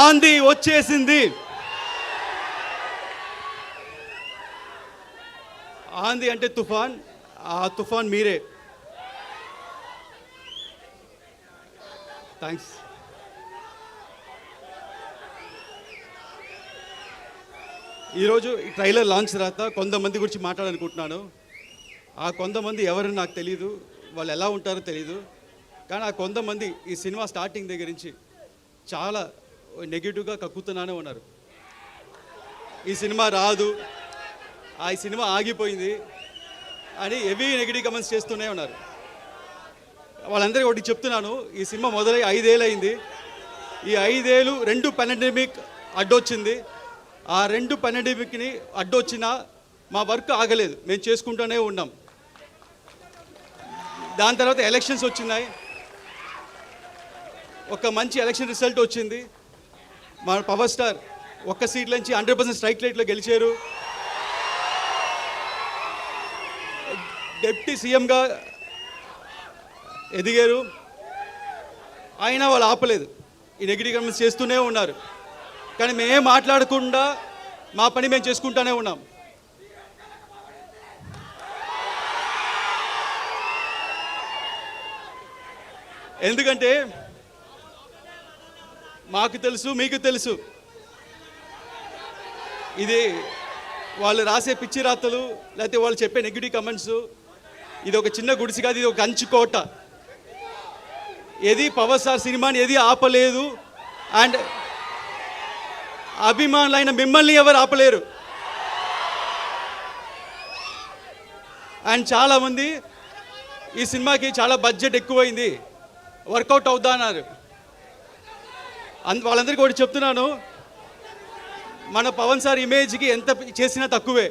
ఆంది వచ్చేసింది. ఆంది అంటే తుఫాన్, ఆ తుఫాన్ మీరే. థ్యాంక్స్. ఈరోజు ఈ ట్రైలర్ లాంచ్ తర్వాత కొంతమంది గురించి మాట్లాడాలనుకుంటున్నాను. ఆ కొంతమంది ఎవరని నాకు తెలియదు, వాళ్ళు ఎలా ఉంటారో తెలియదు. కానీ ఆ కొంతమంది ఈ సినిమా స్టార్టింగ్ దగ్గర నుంచి చాలా నెగిటివ్గా కక్కుతున్నానే ఉన్నారు. ఈ సినిమా రాదు, ఈ సినిమా ఆగిపోయింది అని హెవీ నెగిటివ్ కమెంట్స్ చేస్తూనే ఉన్నారు. వాళ్ళందరికీ ఒకటి చెప్తున్నాను, ఈ సినిమా మొదలై 5 ఏళ్ళు అయింది. ఈ 5 ఏళ్ళు 2 పాండమిక్ అడ్డొచ్చింది. ఆ 2 పాండమిక్ని అడ్డొచ్చినా మా వర్క్ ఆగలేదు, మేము చేసుకుంటూనే ఉన్నాం. దాని తర్వాత ఎలక్షన్స్ వచ్చినాయి, ఒక మంచి ఎలక్షన్ రిజల్ట్ వచ్చింది. మా పవర్ స్టార్ ఒక్క సీట్ నుంచి 100% స్ట్రైక్ రేట్లో గెలిచారు. డిప్యూటీ సీఎంగా ఎదిగారు. అయినా వాళ్ళు ఆపలేదు, ఈ నెగిటివ్ కమెంట్స్ చేస్తూనే ఉన్నారు. కానీ మేమేం మాట్లాడకుండా మా పని మేము చేసుకుంటూనే ఉన్నాం. ఎందుకంటే మాకు తెలుసు, మీకు తెలుసు, ఇది వాళ్ళు రాసే పిచ్చి రాతలు లేకపోతే వాళ్ళు చెప్పే నెగిటివ్ కమెంట్స్, ఇది ఒక చిన్న గుడిసి కాదు, ఇది ఒక కంచుకోట. ఏది పవర్ స్టార్ సినిమాని ఏది ఆపలేదు. అండ్ అభిమానులైన మిమ్మల్ని ఎవరు ఆపలేరు. అండ్ చాలామంది ఈ సినిమాకి చాలా బడ్జెట్ ఎక్కువైంది, వర్కౌట్ అవుద్దా అన్నారు. వాళ్ళందరికీ ఒకటి చెప్తున్నాను, మన పవన్ సార్ ఇమేజ్కి ఎంత చేసినా తక్కువే.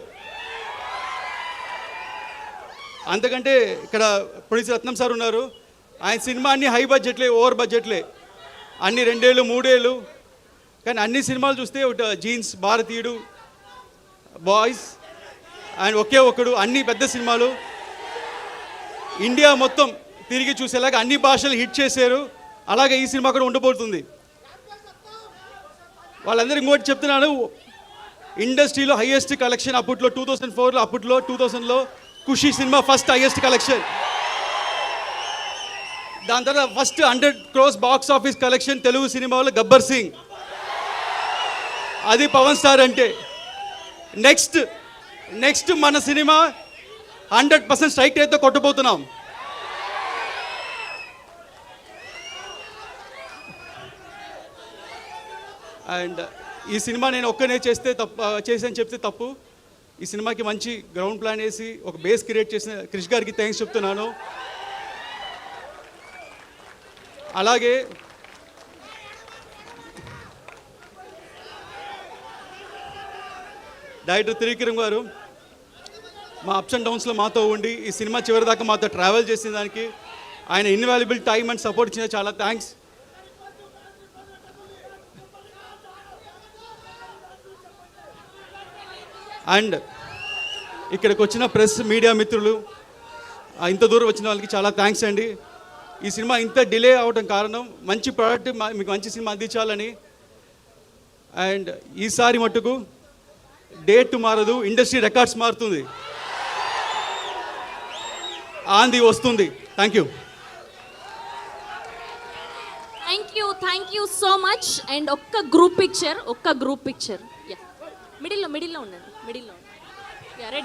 అంతకంటే ఇక్కడ ప్రొడ్యూసర్ రత్నం సార్ ఉన్నారు, ఆయన సినిమా అన్ని హై బడ్జెట్లే, ఓవర్ బడ్జెట్లే, అన్ని 2 ఏళ్ళు 3 ఏళ్ళు. కానీ అన్ని సినిమాలు చూస్తే జీన్స్, భారతీయుడు, బాయ్స్ అండ్ ఒకే ఒక్కడు, అన్ని పెద్ద సినిమాలు ఇండియా మొత్తం తిరిగి చూసేలాగా అన్ని భాషలు హిట్ చేశారు. అలాగే ఈ సినిమా కూడా ఉండబోతుంది. వాళ్ళందరూ ఇంకోటి చెప్తున్నాను, ఇండస్ట్రీలో హైయెస్ట్ కలెక్షన్ అప్పట్లో 2004లో, అప్పట్లో 2000లో ఖుషి సినిమా ఫస్ట్ హైయెస్ట్ కలెక్షన్. దాని తర్వాత first 100 crores box office collection Telugu సినిమాలో గబ్బర్ సింగ్. అది పవన్ స్టార్ అంటే. నెక్స్ట్ మన సినిమా 100% స్ట్రైక్ రేట్తో కొట్టబోతున్నాం. అండ్ ఈ సినిమా నేను ఒక్కనే చేసాను చెప్తే తప్పు. ఈ సినిమాకి మంచి గ్రౌండ్ ప్లాన్ వేసి ఒక బేస్ క్రియేట్ చేసిన క్రిష్ గారికి థ్యాంక్స్ చెప్తున్నాను. అలాగే డైరెక్టర్ త్రివిక్రమ్ గారు మా అప్స్ అండ్ డౌన్స్లో మాతో ఉండి ఈ సినిమా చివరిదాకా మాతో ట్రావెల్ చేసిన దానికి ఆయన ఇన్వాల్యుబుల్ టైం అండ్ సపోర్ట్ ఇచ్చిన చాలా థ్యాంక్స్. అండ్ ఇక్కడికి వచ్చిన ప్రెస్ మీడియా మిత్రులు, ఇంత దూరం వచ్చిన వాళ్ళకి చాలా థ్యాంక్స్ అండి. ఈ సినిమా ఇంత డిలే అవడం కారణం మంచి ప్రోడక్ట్, మీకు మంచి సినిమా అందించాలని. అండ్ ఈసారి మట్టుకు డేట్ మారదు, ఇండస్ట్రీ రికార్డ్స్ మారుతుంది, ఆంది వస్తుంది. Thank you so much. And ఒక్క గ్రూప్ పిక్చర్ మిడిల్లో ఉండండి, మిడిల్లో